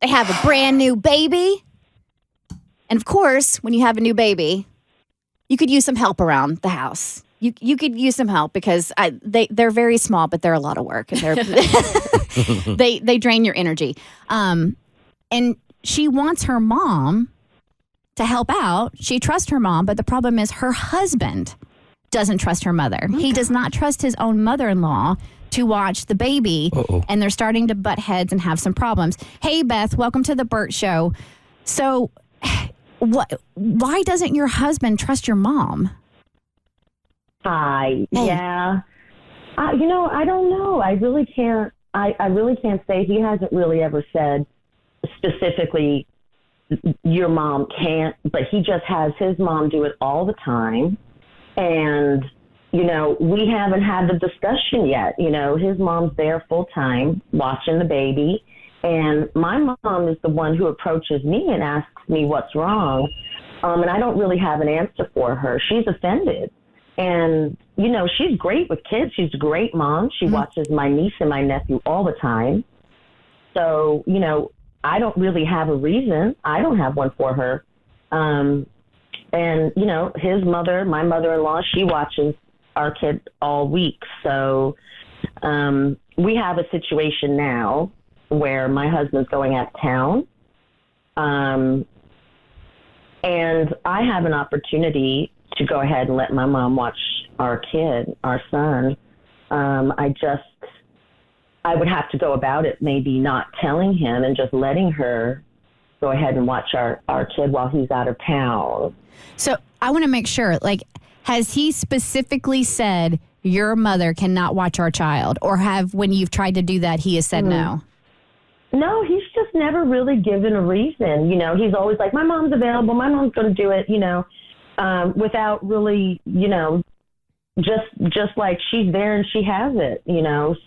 They have a brand new baby. And of course, when you have a new baby, you could use some help around the house. You could use some help because they're very small, but they're a lot of work. And they drain your energy. And she wants her mom to help out. She trusts her mom, but the problem is her husband doesn't trust her mother. Okay. He does not trust his own mother-in-law to watch the baby. Uh-oh. And they're starting to butt heads and have some problems. Hey, Beth, welcome to the Bert Show. So why doesn't your husband trust your mom? Hi. Hey. Yeah. I don't know. I really can't say. He hasn't really ever said specifically your mom can't, but he just has his mom do it all the time. And, we haven't had the discussion yet. His mom's there full time watching the baby. And my mom is the one who approaches me and asks me what's wrong. And I don't really have an answer for her. She's offended. And, she's great with kids. She's a great mom. She watches my niece and my nephew all the time. So, I don't really have a reason. I don't have one for her. And, his mother, my mother-in-law, she watches our kid all week. So we have a situation now where my husband's going out of town. And I have an opportunity to go ahead and let my mom watch our kid, our son. I would have to go about it maybe not telling him and just letting her go ahead and watch our kid while he's out of town. So I want to make sure, has he specifically said your mother cannot watch our child? Or when you've tried to do that, he has said no? No, he's just never really given a reason. He's always like, my mom's available. My mom's going to do it, without really, just like she's there and she has it,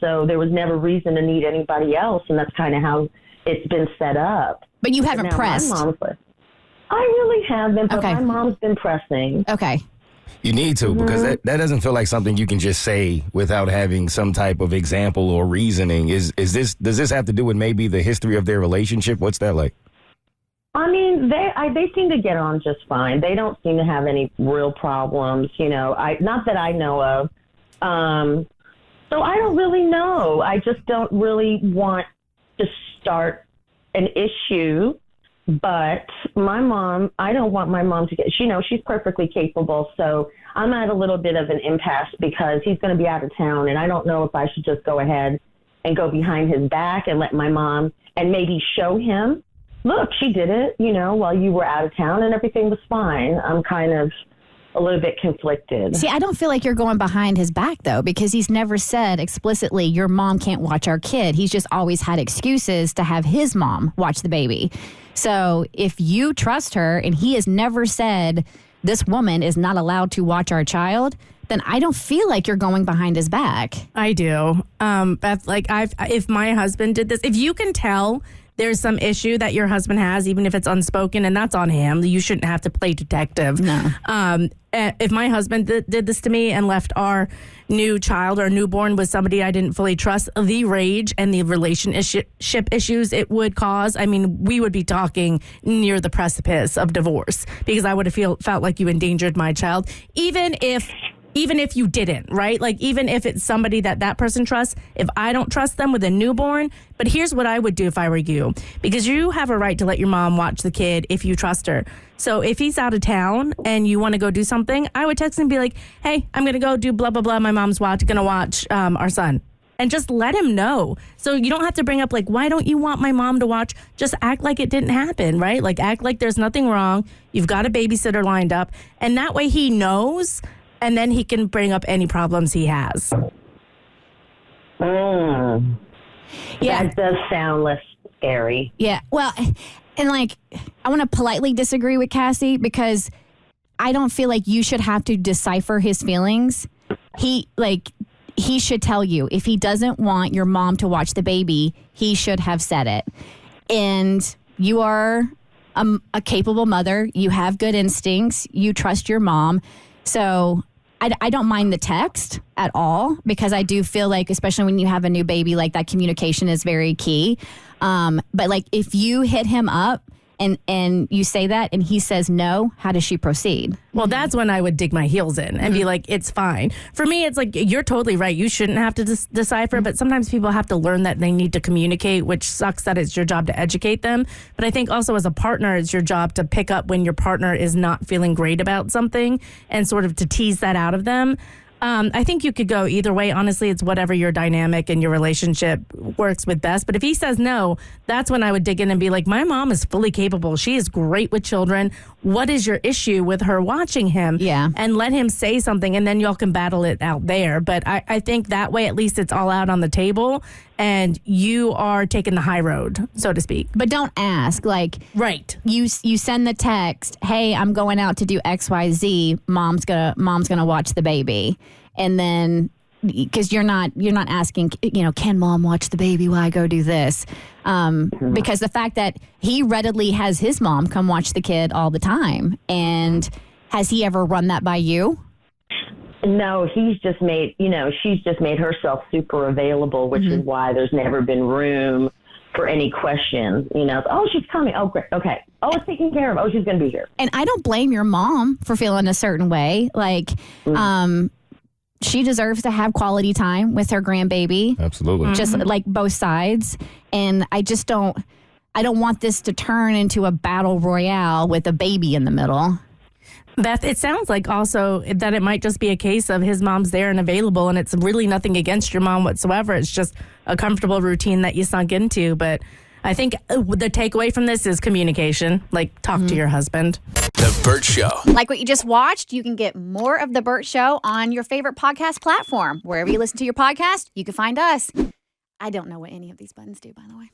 so there was never reason to need anybody else. And that's kind of how it's been set up. But you haven't pressed. I really haven't, but my mom's been pressing. Okay. You need to, because that doesn't feel like something you can just say without having some type of example or reasoning. Does this have to do with maybe the history of their relationship? What's that like? I mean, they seem to get on just fine. They don't seem to have any real problems, not that I know of. So I don't really know. I just don't really want to start an issue. But my mom, I don't want my mom to get, she's perfectly capable. So I'm at a little bit of an impasse because he's going to be out of town. And I don't know if I should just go ahead and go behind his back and let my mom and maybe show him, look, she did it, while you were out of town and everything was fine. I'm kind of a little bit conflicted. See, I don't feel like you're going behind his back, though, because he's never said explicitly, your mom can't watch our kid. He's just always had excuses to have his mom watch the baby. So if you trust her and he has never said this woman is not allowed to watch our child, then I don't feel like you're going behind his back. I do. Beth, if my husband did this, if you can tell there's some issue that your husband has, even if it's unspoken, and that's on him, you shouldn't have to play detective. No. If my husband did this to me and left our new child or newborn with somebody I didn't fully trust, the rage and the relationship issues it would cause, I mean, we would be talking near the precipice of divorce because I would have felt like you endangered my child, even if you didn't, right? Even if it's somebody that person trusts, if I don't trust them with a newborn. But here's what I would do if I were you, because you have a right to let your mom watch the kid if you trust her. So if he's out of town and you want to go do something, I would text him and be like, hey, I'm going to go do blah, blah, blah. My mom's going to watch our son. And just let him know. So you don't have to bring up why don't you want my mom to watch? Just act like it didn't happen, right? Act like there's nothing wrong. You've got a babysitter lined up. And that way he knows. And then he can bring up any problems he has. Yeah. That does sound less scary. Yeah. Well, and I want to politely disagree with Cassie because I don't feel like you should have to decipher his feelings. He should tell you if he doesn't want your mom to watch the baby, he should have said it. And you are a capable mother. You have good instincts. You trust your mom. So I don't mind the text at all because I do feel like, especially when you have a new baby, like that communication is very key. But like if you hit him up and you say that and he says no, how does she proceed? Well, that's when I would dig my heels in and be like, it's fine. For me, it's like, you're totally right. You shouldn't have to decipher, but sometimes people have to learn that they need to communicate, which sucks that it's your job to educate them. But I think also as a partner, it's your job to pick up when your partner is not feeling great about something and sort of to tease that out of them. I think you could go either way. Honestly, it's whatever your dynamic and your relationship works with best. But if he says no, that's when I would dig in and be like, my mom is fully capable. She is great with children. What is your issue with her watching him? Yeah. And let him say something, and then y'all can battle it out there. But I think that way, at least it's all out on the table, and you are taking the high road, so to speak. But don't ask. Like, Right. you send the text, hey, I'm going out to do XYZ. Mom's gonna watch the baby. And then, because you're not asking, can mom watch the baby while I go do this? Because the fact that he readily has his mom come watch the kid all the time. And has he ever run that by you? No, she's just made herself super available, which is why there's never been room for any questions. Oh, she's coming. Oh, great. Okay. Oh, it's taken care of. Oh, she's going to be here. And I don't blame your mom for feeling a certain way. Like, she deserves to have quality time with her grandbaby. Absolutely. Just like both sides. And I don't want this to turn into a battle royale with a baby in the middle. Beth, it sounds like also that it might just be a case of his mom's there and available, and it's really nothing against your mom whatsoever. It's just a comfortable routine that you sunk into. But I think the takeaway from this is communication. Like, talk to your husband. The Bert Show. Like what you just watched, you can get more of The Bert Show on your favorite podcast platform. Wherever you listen to your podcast, you can find us. I don't know what any of these buttons do, by the way.